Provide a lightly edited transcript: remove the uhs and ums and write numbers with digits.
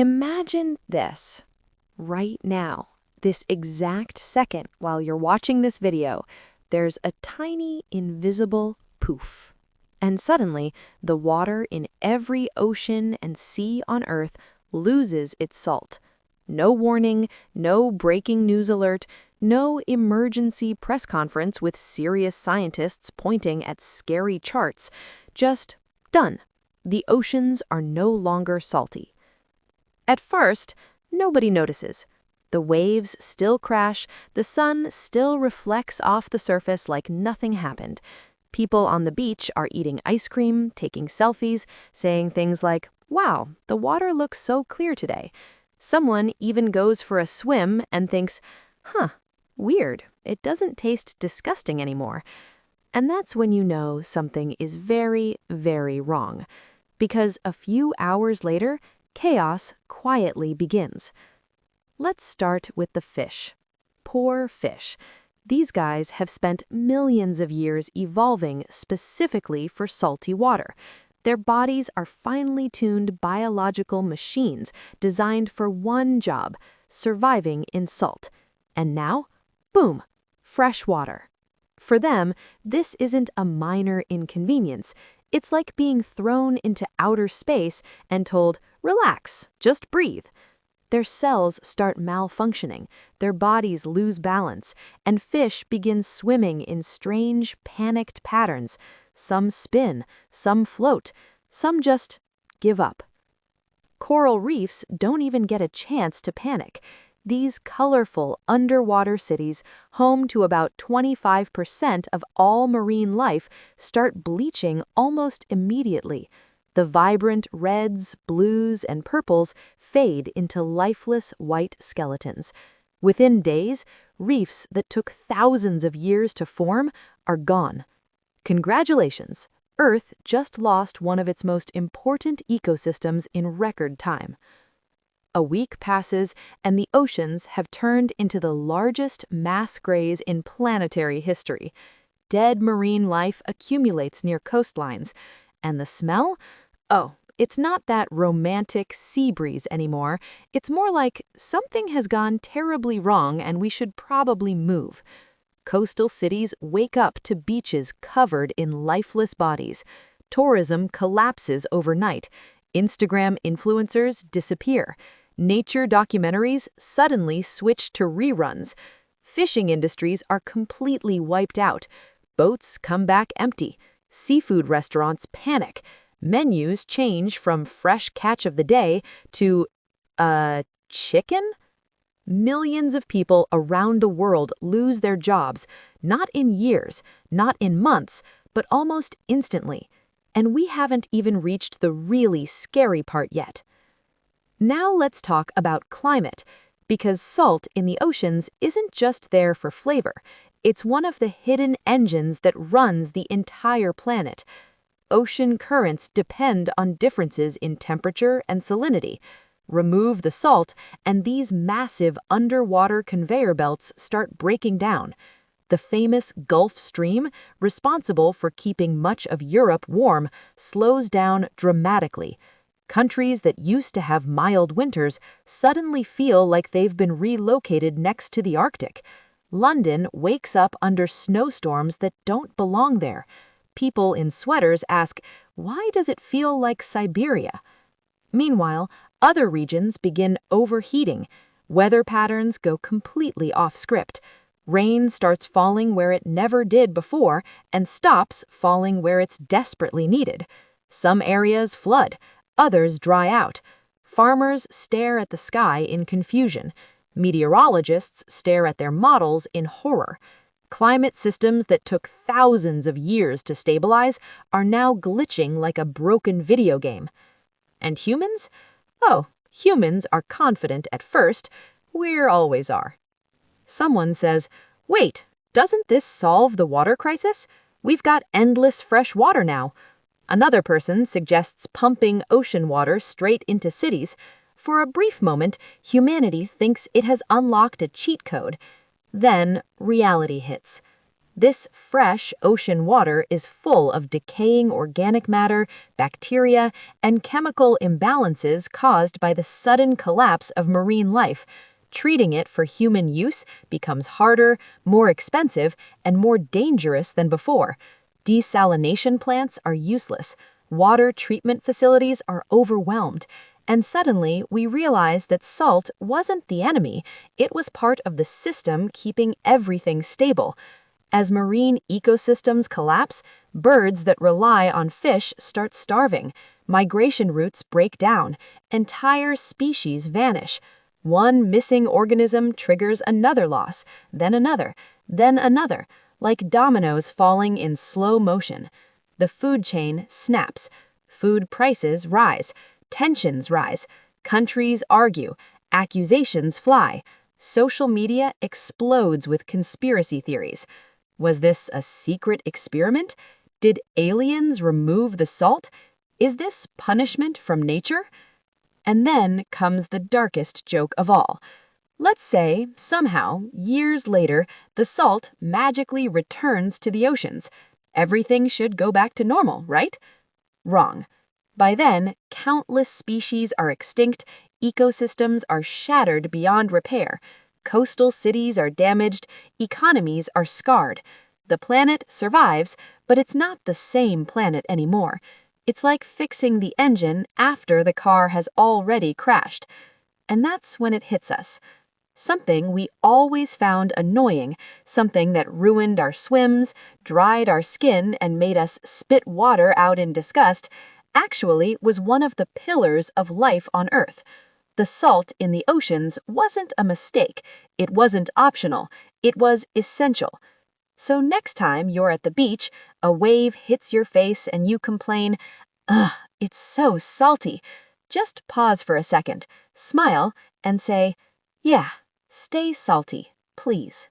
Imagine this. Right now, this exact second while you're watching this video, there's a tiny invisible poof. And suddenly, the water in every ocean and sea on Earth loses its salt. No warning, no breaking news alert, no emergency press conference with serious scientists pointing at scary charts. Just done. The oceans are no longer salty. At first, nobody notices. The waves still crash, the sun still reflects off the surface like nothing happened. People on the beach are eating ice cream, taking selfies, saying things like, "Wow, the water looks so clear today." Someone even goes for a swim and thinks, weird, it doesn't taste disgusting anymore. And that's when you know something is very, very wrong. Because a few hours later, chaos quietly begins. Let's start with the fish. Poor fish. These guys have spent millions of years evolving specifically for salty water. Their bodies are finely tuned biological machines designed for one job, surviving in salt. And now, boom, fresh water. For them, this isn't a minor inconvenience. It's like being thrown into outer space and told, "Relax, just breathe." Their cells start malfunctioning, their bodies lose balance, and fish begin swimming in strange, panicked patterns. Some spin, some float, some just give up. Coral reefs don't even get a chance to panic. These colorful underwater cities, home to about 25% of all marine life, start bleaching almost immediately. The vibrant reds, blues, and purples fade into lifeless white skeletons. Within days, reefs that took thousands of years to form are gone. Congratulations, Earth just lost one of its most important ecosystems in record time. A week passes, and the oceans have turned into the largest mass graves in planetary history. Dead marine life accumulates near coastlines. And the smell? Oh, it's not that romantic sea breeze anymore. It's more like something has gone terribly wrong and we should probably move. Coastal cities wake up to beaches covered in lifeless bodies. Tourism collapses overnight. Instagram influencers disappear. Nature documentaries suddenly switch to reruns. Fishing industries are completely wiped out. Boats come back empty. Seafood restaurants panic. Menus change from fresh catch of the day to, chicken? Millions of people around the world lose their jobs, not in years, not in months, but almost instantly. And we haven't even reached the really scary part yet. Now let's talk about climate, because salt in the oceans isn't just there for flavor. It's one of the hidden engines that runs the entire planet. Ocean currents depend on differences in temperature and salinity. Remove the salt, and these massive underwater conveyor belts start breaking down. The famous Gulf Stream, responsible for keeping much of Europe warm, slows down dramatically. Countries that used to have mild winters suddenly feel like they've been relocated next to the Arctic. London wakes up under snowstorms that don't belong there. People in sweaters ask, why does it feel like Siberia? Meanwhile, other regions begin overheating. Weather patterns go completely off script. Rain starts falling where it never did before and stops falling where it's desperately needed. Some areas flood, others dry out. Farmers stare at the sky in confusion. Meteorologists stare at their models in horror. Climate systems that took thousands of years to stabilize are now glitching like a broken video game. And humans? Oh, humans are confident at first. We always are. Someone says, "Wait, doesn't this solve the water crisis? We've got endless fresh water now." Another person suggests pumping ocean water straight into cities. For a brief moment, humanity thinks it has unlocked a cheat code. Then reality hits. This fresh ocean water is full of decaying organic matter, bacteria, and chemical imbalances caused by the sudden collapse of marine life. Treating it for human use becomes harder, more expensive, and more dangerous than before. Desalination plants are useless. Water treatment facilities are overwhelmed. And suddenly, we realize that salt wasn't the enemy, it was part of the system keeping everything stable. As marine ecosystems collapse, birds that rely on fish start starving, migration routes break down, entire species vanish. One missing organism triggers another loss, then another, like dominoes falling in slow motion. The food chain snaps. Food prices rise. Tensions rise. Countries argue. Accusations fly. Social media explodes with conspiracy theories. Was this a secret experiment? Did aliens remove the salt? Is this punishment from nature? And then comes the darkest joke of all. Let's say, somehow, years later, the salt magically returns to the oceans. Everything should go back to normal, right? Wrong. By then, countless species are extinct, ecosystems are shattered beyond repair, coastal cities are damaged, economies are scarred. The planet survives, but it's not the same planet anymore. It's like fixing the engine after the car has already crashed. And that's when it hits us. Something we always found annoying, something that ruined our swims, dried our skin, and made us spit water out in disgust, actually was one of the pillars of life on Earth. The salt in the oceans wasn't a mistake. It wasn't optional. It was essential. So next time you're at the beach, a wave hits your face and you complain, "Ugh, it's so salty." Just pause for a second, smile, and say, "Yeah, stay salty, please."